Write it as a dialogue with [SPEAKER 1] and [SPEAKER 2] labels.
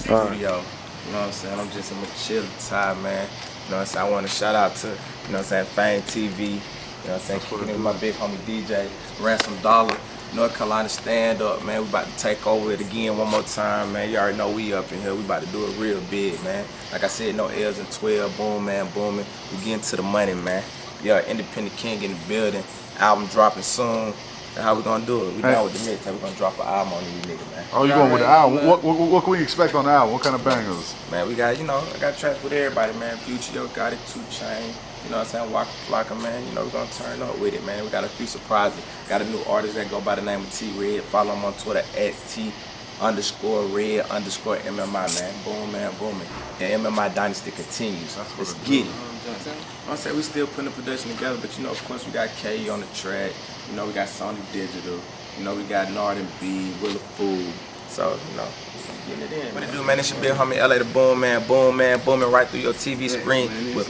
[SPEAKER 1] studio.
[SPEAKER 2] Right.
[SPEAKER 1] You know what I'm saying? I'm just in my chill time, man. You know what I'm saying? I want to shout out to, you know what I'm saying, Fame TV. You know what I'm saying?
[SPEAKER 2] That's what
[SPEAKER 1] Kicking
[SPEAKER 2] it
[SPEAKER 1] it with my
[SPEAKER 2] do.
[SPEAKER 1] big homie DJ, Ransom Dollar. North Carolina stand up, man. We about to take over it again one more time, man. You already know we up in here. We about to do it real big, man. Like I said, no L's and 12, boom, man, booming. We getting to the money, man. Yeah, Independent King in the building. Album dropping soon. And how we gonna do it? We
[SPEAKER 2] Hey.
[SPEAKER 1] down with the mix. We gonna drop an album on these niggas, man.
[SPEAKER 2] Oh, you going with the album? What can we expect on the album? What kind of bangers?
[SPEAKER 1] Man, we got, you know, I got tracks with everybody, man. Future, Yo Gotti, 2 Chainz, you know what I'm saying, Waka Flocka, man. You know, we're gonna turn up with it, man. We got a few surprises. Got a new artist that go by the name of T-Red. Follow him on Twitter at T_Red_MMI, man. Boom, man, booming. The MMI dynasty continues. Let's get it. I'm saying we still putting the production together, but you know, of course, we got K on the track. You know, we got Sony Digital. You know, we got Nard and B, Willa Food. So, you know, getting it in. What it do, man? It's your big homie LA the Boom Man, booming right through your TV screen with